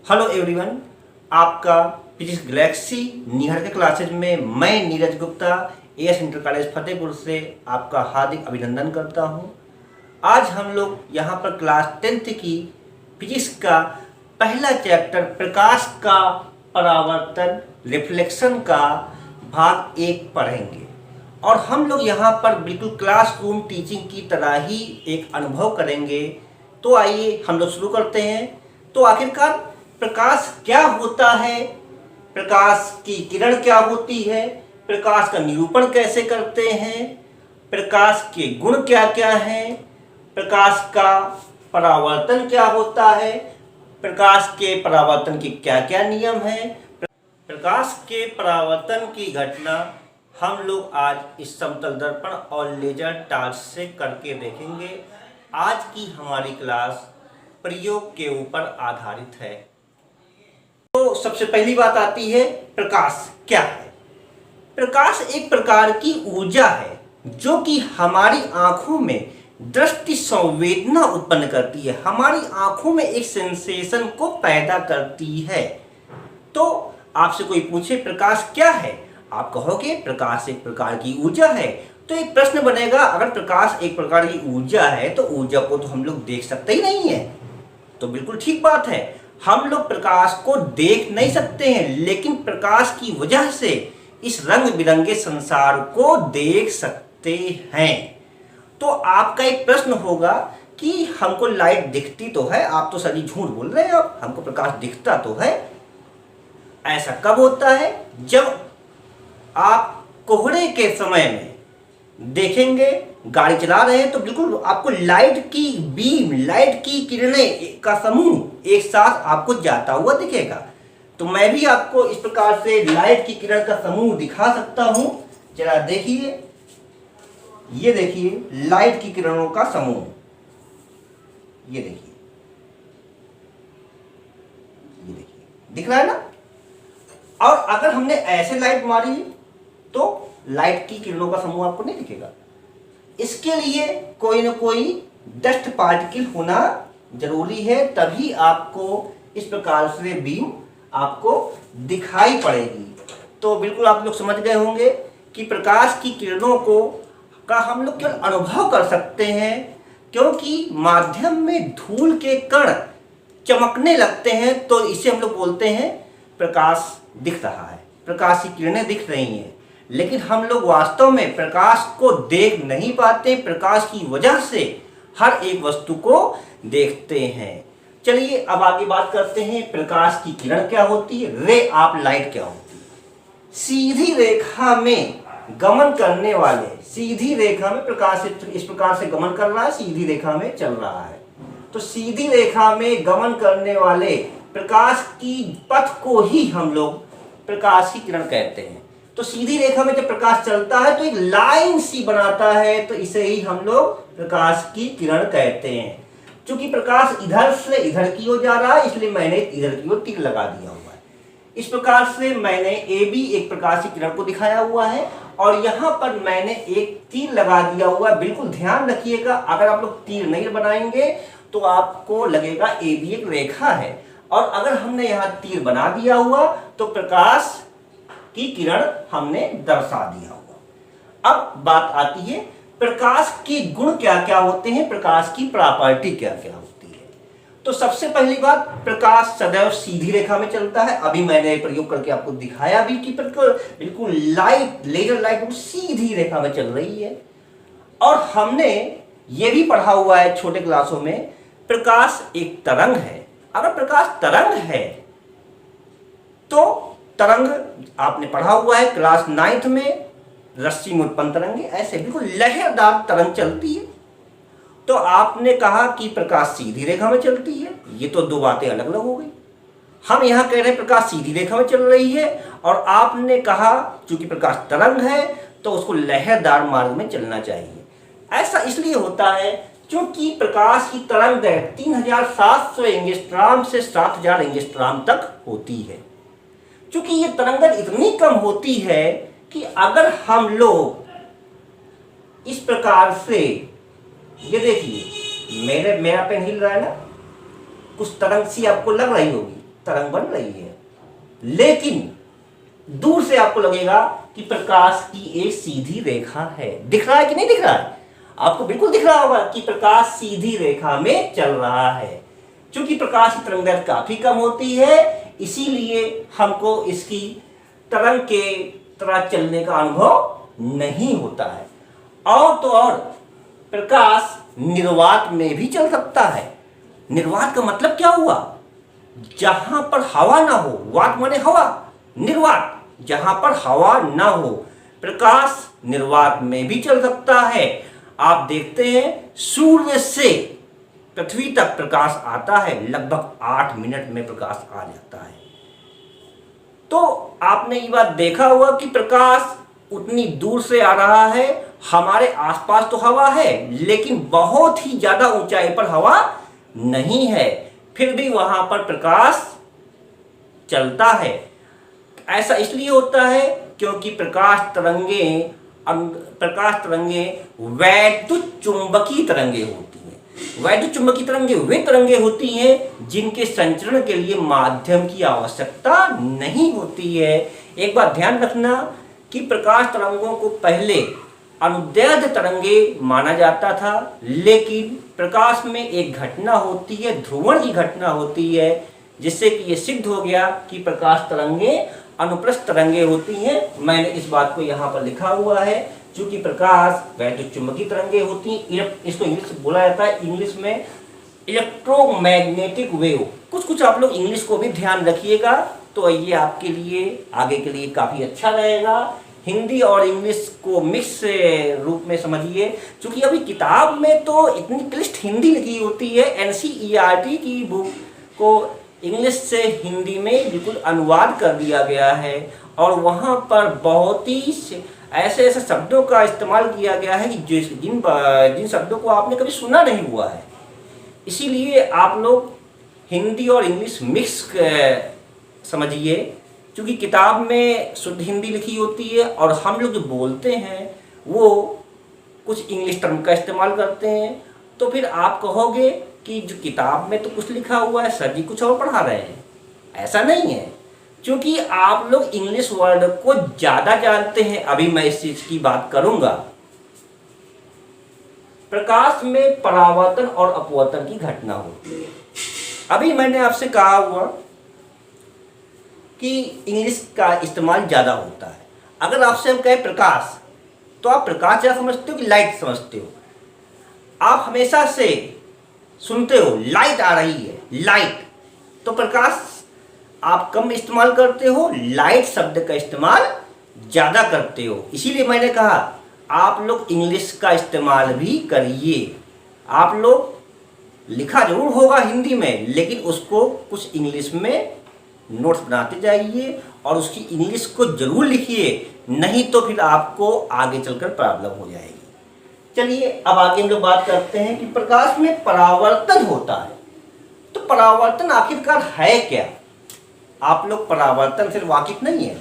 Hello everyone, आपका physics Galaxy निहर के classes में मैं Neeraj Gupta as inter college Fatehpur से आपका हार्दिक अभिनंदन करता हूं। आज हम लोग यहां पर क्लास 10th की फिजिक्स का पहला चैप्टर प्रकाश का परावर्तन रिफ्लेक्शन का भाग 1 पढ़ेंगे और हम लोग यहां पर बिल्कुल क्लासरूम टीचिंग की तरह ही एक अनुभव करेंगे। तो आइए हम लोग शुरू करते हैं। तो आखिरकार प्रकाश क्या होता है, प्रकाश की किरण क्या होती है, प्रकाश का निरूपण कैसे करते हैं, प्रकाश के गुण क्या क्या हैं, प्रकाश का परावर्तन क्या होता है, प्रकाश के परावर्तन के क्या क्या नियम हैं। प्रकाश के परावर्तन की घटना हम लोग आज इस समतल दर्पण और लेजर टार्च से करके देखेंगे। आज की हमारी क्लास प्रयोग के ऊपर आधारित है। तो सबसे पहली बात आती है, प्रकाश क्या है। प्रकाश एक प्रकार की ऊर्जा है जो कि हमारी आंखों में दृष्टि संवेदना उत्पन्न करती है, हमारी आंखों में एक सेंसेशन को पैदा करती है। तो आपसे कोई पूछे प्रकाश क्या है, आप कहोगे प्रकाश एक प्रकार की ऊर्जा है। तो एक प्रश्न बनेगा, अगर प्रकाश एक प्रकार की ऊर्जा है तो ऊर्जा को तो हम लोग देख सकते ही नहीं है। तो बिल्कुल ठीक बात है, हम लोग प्रकाश को देख नहीं सकते हैं, लेकिन प्रकाश की वजह से इस रंग बिरंगे संसार को देख सकते हैं। तो आपका एक प्रश्न होगा कि हमको लाइट दिखती तो है, आप तो सर जी झूठ बोल रहे हैं, आप हमको प्रकाश दिखता तो है। ऐसा कब होता है, जब आप कोहरे के समय में देखेंगे, गाड़ी चला रहे हैं तो बिल्कुल आपको लाइट की बीम, लाइट की किरणें का समूह एक साथ आपको जाता हुआ दिखेगा। तो मैं भी आपको इस प्रकार से लाइट की किरण का समूह दिखा सकता हूं। जरा देखिए, ये देखिए लाइट की किरणों का समूह, ये देखिए, ये देखिए, दिख रहा है ना। और अगर हमने ऐसे लाइट मारी तो लाइट की किरणों का समूह आपको नहीं दिखेगा। इसके लिए कोई ना कोई डस्ट पार्टिकल होना जरूरी है, तभी आपको इस प्रकार से बीम आपको दिखाई पड़ेगी। तो बिल्कुल आप लोग समझ गए होंगे कि प्रकाश की किरणों का हम लोग केवल अनुभव कर सकते हैं, क्योंकि माध्यम में धूल के कण चमकने लगते हैं तो इसे हम लोग बोलते हैं प्रकाश दिख रहा है, प्रकाश की किरणें दिख रही हैं। लेकिन हम लोग वास्तव में प्रकाश को देख नहीं पाते, प्रकाश की वजह से हर एक वस्तु को देखते हैं। चलिए अब आगे बात करते हैं, प्रकाश की किरण क्या होती है, रे ऑफ लाइट क्या होती है। सीधी रेखा में गमन करने वाले, सीधी रेखा में प्रकाश इस प्रकार से गमन कर रहा है, सीधी रेखा में चल रहा है। तो सीधी रेखा में गमन करने वाले प्रकाश की पथ को ही हम लोग प्रकाश की किरण कहते हैं। तो सीधी रेखा में जब प्रकाश चलता है तो एक लाइन सी बनाता है, तो इसे ही हम लोग प्रकाश की किरण कहते हैं। क्योंकि प्रकाश इधर से इधर की ओर जा रहा है, इसलिए मैंने इधर की ओर तीर लगा दिया हुआ है। इस प्रकार से मैंने ए बी एक प्रकाश की किरण को दिखाया हुआ है और यहाँ पर मैंने एक तीर लगा दिया हुआ है। बिल्कुल ध्यान रखिएगा, अगर आप लोग तीर नहीं बनाएंगे तो आपको लगेगा ए बी एक रेखा है, और अगर हमने यहाँ तीर बना दिया हुआ तो प्रकाश की किरण हमने दर्शा दिया हुआ। अब बात आती है, प्रकाश के गुण क्या क्या होते हैं, प्रकाश की प्रॉपर्टी क्या क्या होती है। तो सबसे पहली बात, प्रकाश सदैव सीधी रेखा में चलता है। अभी मैंने प्रयोग करके आपको दिखाया भी कि बिल्कुल लाइट, लेजर लाइट सीधी रेखा में चल रही है। और हमने ये भी पढ़ा हुआ है छोटे क्लासों में, प्रकाश एक तरंग है। अगर प्रकाश तरंग है तो तरंग आपने पढ़ा हुआ है क्लास 9th में, रस्सी में उत्पन्न तरंगे, ऐसे बिल्कुल लहरदार तरंग चलती है। तो आपने कहा कि प्रकाश सीधी रेखा में चलती है, ये तो दो बातें अलग अलग हो गई। हम यहाँ कह रहे हैं प्रकाश सीधी रेखा में चल रही है, और आपने कहा चूंकि प्रकाश तरंग है तो उसको लहरदार मार्ग में चलना चाहिए। ऐसा इसलिए होता है क्योंकि प्रकाश की तरंग 3700 एंगस्ट्रॉम से 7000 एंगस्ट्रॉम तक होती है। क्योंकि ये तरंगत इतनी कम होती है कि अगर हम लोग इस प्रकार से, ये देखिए मेरा पेन हिल रहा है ना, कुछ तरंग सी आपको लग रही होगी, तरंग बन रही है, लेकिन दूर से आपको लगेगा कि प्रकाश की एक सीधी रेखा है। दिख रहा है कि नहीं दिख रहा है? आपको बिल्कुल दिख रहा होगा कि प्रकाश सीधी रेखा में चल रहा है। क्योंकि प्रकाश की तरंगदैर्घ्य काफी कम होती है, इसीलिए हमको इसकी तरंग के तरह चलने का अनुभव नहीं होता है। और तो और प्रकाश निर्वात में भी चल सकता है। निर्वात का मतलब क्या हुआ? जहां पर हवा ना हो, वात माने हवा, निर्वात जहां पर हवा ना हो, प्रकाश निर्वात में भी चल सकता है। आप देखते हैं सूर्य से पृथ्वी तक प्रकाश आता है, लगभग 8 मिनट में प्रकाश आ जाता है। तो आपने ये बात देखा होगा कि प्रकाश उतनी दूर से आ रहा है, हमारे आसपास तो हवा है लेकिन बहुत ही ज्यादा ऊंचाई पर हवा नहीं है, फिर भी वहां पर प्रकाश चलता है। ऐसा इसलिए होता है क्योंकि प्रकाश तरंगे वैद्युत चुंबकीय तरंगे होती हैं। वैद्युत चुंबकीय तरंगे वे तरंगे होती हैं जिनके संचरण के लिए माध्यम की आवश्यकता नहीं होती है। एक बात ध्यान रखना कि प्रकाश तरंगों को पहले अनुदैर्ध्य तरंगे माना जाता था, लेकिन प्रकाश में एक घटना होती है, ध्रुवण की घटना होती है, जिससे कि ये सिद्ध हो गया कि प्रकाश तरंगे अनुप्रस्थ तरंगे होती हैं। मैंने इस बात को यहाँ पर लिखा हुआ है। चूंकि प्रकाश वैद्युत चुंबकीय तरंगे होती हैं, इसको इंग्लिश में बोला जाता है, इंग्लिश में इलेक्ट्रोमैग्नेटिक वेव। कुछ आप लोग इंग्लिश को भी ध्यान रखिएगा, तो ये आपके लिए आगे के लिए काफ़ी अच्छा रहेगा। हिंदी और इंग्लिश को मिक्स रूप में समझिए, क्योंकि अभी किताब में तो इतनी क्लिष्ट हिंदी लिखी होती है। NCERT की बुक को इंग्लिश से हिंदी में बिल्कुल अनुवाद कर दिया गया है, और वहाँ पर बहुत ही ऐसे शब्दों का इस्तेमाल किया गया है कि जिन शब्दों को आपने कभी सुना नहीं हुआ है। इसीलिए आप लोग हिंदी और इंग्लिश मिक्स समझिए, क्योंकि किताब में शुद्ध हिंदी लिखी होती है और हम लोग जो बोलते हैं वो कुछ इंग्लिश टर्म का इस्तेमाल करते हैं। तो फिर आप कहोगे कि जो किताब में तो कुछ लिखा हुआ है, सर जी कुछ और पढ़ा रहे हैं। ऐसा नहीं है, क्योंकि आप लोग इंग्लिश वर्ड को ज़्यादा जानते हैं। अभी मैं इस चीज़ की बात करूंगा। प्रकाश में परावर्तन और अपवर्तन की घटना होती है। अभी मैंने आपसे कहा हुआ कि इंग्लिश का इस्तेमाल ज़्यादा होता है। अगर आपसे हम कहें प्रकाश, तो आप प्रकाश क्या समझते हो कि लाइट समझते हो? आप हमेशा से सुनते हो लाइट आ रही है, लाइट, तो प्रकाश आप कम इस्तेमाल करते हो, लाइट शब्द का इस्तेमाल ज़्यादा करते हो। इसीलिए मैंने कहा आप लोग इंग्लिश का इस्तेमाल भी करिए। आप लोग लिखा जरूर होगा हिंदी में, लेकिन उसको कुछ इंग्लिश में नोट्स बनाते जाइए और उसकी इंग्लिश को जरूर लिखिए, नहीं तो फिर आपको आगे चलकर प्रॉब्लम हो जाएगी। चलिए अब आगे हम लोग बात करते हैं कि प्रकाश में परावर्तन होता है। तो परावर्तन आखिरकार है क्या? आप लोग परावर्तन से वाकिफ नहीं है,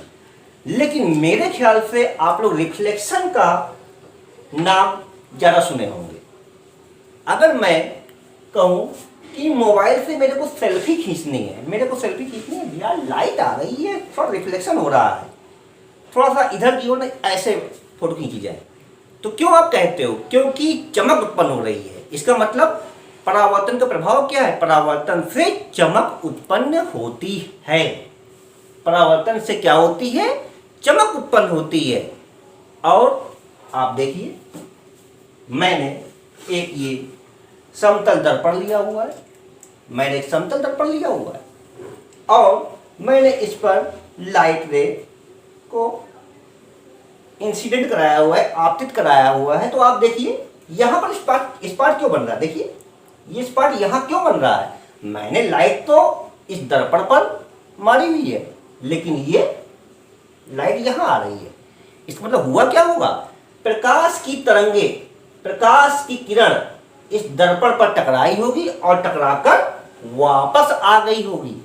लेकिन मेरे ख्याल से आप लोग रिफ्लेक्शन का नाम ज़्यादा सुने होंगे। अगर मैं कहूँ कि मोबाइल से मेरे को सेल्फी खींचनी है, यार लाइट आ रही है, थोड़ा रिफ्लेक्शन हो रहा है, थोड़ा सा इधर की ओर ऐसे फोटो खींची जाए, तो क्यों आप कहते हो? क्योंकि चमक उत्पन्न हो रही है। इसका मतलब परावर्तन का प्रभाव क्या है? परावर्तन से चमक उत्पन्न होती है। परावर्तन से क्या होती है? चमक उत्पन्न होती है। और आप देखिए, मैंने एक ये समतल दर्पण लिया हुआ है, और मैंने इस पर लाइट रे को इंसिडेंट कराया हुआ है, आपतित कराया हुआ है। तो आप देखिए यहाँ पर स्पॉट क्यों बन रहा है? देखिए ये स्पॉट यहाँ क्यों बन रहा है? मैंने लाइट तो इस दर्पण पर मारी हुई है, लेकिन ये लाइट यहाँ आ रही है। इसका मतलब हुआ क्या होगा? प्रकाश की किरण इस दर्पण पर टकराई होगी और टकराकर वापस आ गई होगी।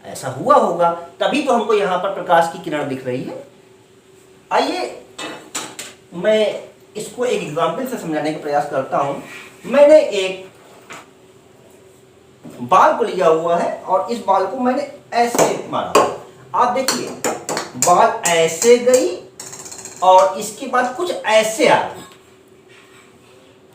ऐसा हुआ होगा, तभी तो हमको यहाँ पर प्रकाश की किरण दिख रही है। आइए मैं इसको एक एग्जाम्पल से समझाने का प्रयास करता हूँ। मैंने एक बाल को लिया हुआ है और इस बाल को मैंने ऐसे मारा। आप देखिए बाल ऐसे गई और इसके बाद कुछ ऐसे आ गई।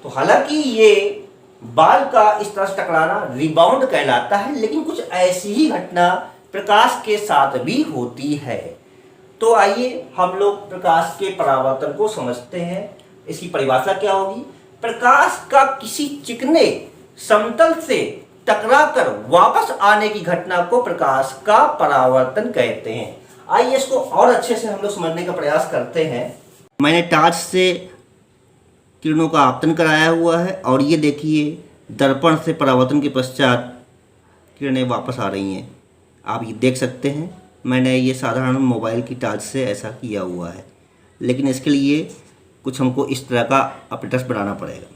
तो हालांकि ये बाल का इस तरह से टकराना रिबाउंड कहलाता है, लेकिन कुछ ऐसी ही घटना प्रकाश के साथ भी होती है। तो आइए हम लोग प्रकाश के परावर्तन को समझते हैं। इसकी परिभाषा क्या होगी? प्रकाश का किसी चिकने समतल से टकराकर वापस आने की घटना को प्रकाश का परावर्तन कहते हैं। आइए इसको और अच्छे से हम लोग समझने का प्रयास करते हैं। मैंने टॉर्च से किरणों का आपतन कराया हुआ है और ये देखिए दर्पण से परावर्तन के पश्चात किरणें वापस आ रही हैं। आप ये देख सकते हैं। मैंने ये साधारण मोबाइल की टॉर्च से ऐसा किया हुआ है, लेकिन इसके लिए कुछ हमको इस तरह का अपरेटस बनाना पड़ेगा।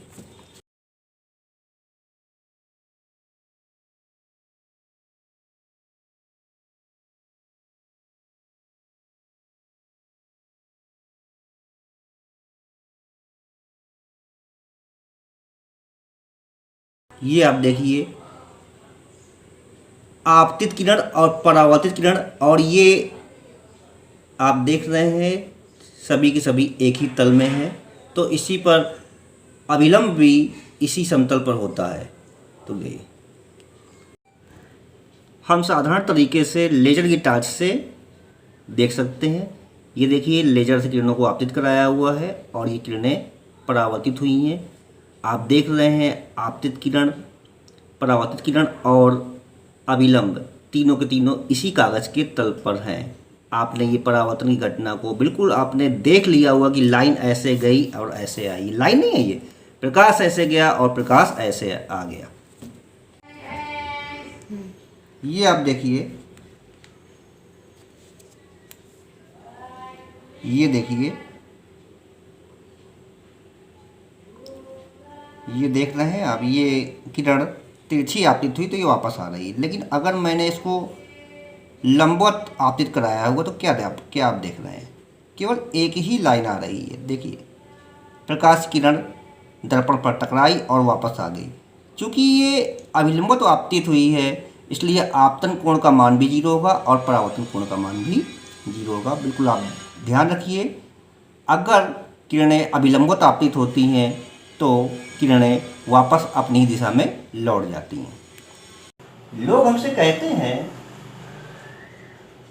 ये आप देखिए आपतित किरण और परावर्तित किरण, और ये आप देख रहे हैं सभी के सभी एक ही तल में हैं। तो इसी पर अभिलंब भी इसी समतल पर होता है। तो ये हम साधारण तरीके से लेजर की टॉर्च से देख सकते हैं। ये देखिए लेजर से किरणों को आपतित कराया हुआ है और ये किरणें परावर्तित हुई हैं। आप देख रहे हैं आपतित किरण, परावर्तित किरण और अभिलंब तीनों के तीनों इसी कागज़ के तल पर हैं। आपने ये परावर्तन की घटना को बिल्कुल आपने देख लिया हुआ कि लाइन ऐसे गई और ऐसे आई। लाइन नहीं है, ये प्रकाश ऐसे गया और प्रकाश ऐसे आ गया। ये आप देखिए, ये देखिए, ये देख रहे हैं आप, ये किरण तिरछी आपतित हुई तो ये वापस आ रही है। लेकिन अगर मैंने इसको लंबवत आपतित कराया हुआ तो क्या आप देख रहे हैं? केवल एक ही लाइन आ रही है। देखिए प्रकाश किरण दर्पण पर टकराई और वापस आ गई। चूँकि ये अभिलंबवत आपतित हुई है, इसलिए आपतन कोण का मान भी 0 होगा और परावर्तन कोण का मान भी 0 होगा। बिल्कुल आप ध्यान रखिए, अगर किरणें अभिलंबवत आपतित होती हैं तो किरणें वापस अपनी दिशा में लौट जाती हैं। लोग हमसे कहते हैं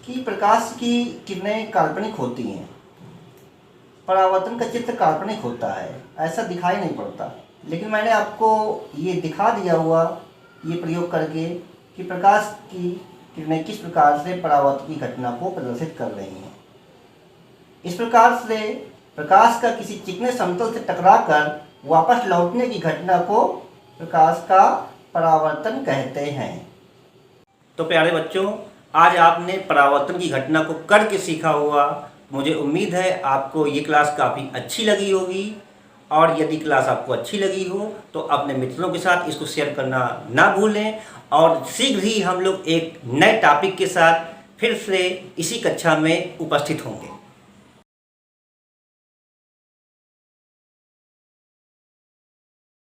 कि प्रकाश की किरणें काल्पनिक होती हैं, परावर्तन का चित्र काल्पनिक होता है, ऐसा दिखाई नहीं पड़ता। लेकिन मैंने आपको ये दिखा दिया हुआ ये प्रयोग करके कि प्रकाश की किरणें किस प्रकार से परावर्तन की घटना को प्रदर्शित कर रही हैं। इस प्रकार से प्रकाश का किसी चिकने समतल से टकराकर वापस लौटने की घटना को प्रकाश का परावर्तन कहते हैं। तो प्यारे बच्चों, आज आपने परावर्तन की घटना को करके सीखा हुआ। मुझे उम्मीद है आपको ये क्लास काफ़ी अच्छी लगी होगी, और यदि क्लास आपको अच्छी लगी हो तो अपने मित्रों के साथ इसको शेयर करना ना भूलें। और शीघ्र ही हम लोग एक नए टॉपिक के साथ फिर से इसी कक्षा में उपस्थित होंगे।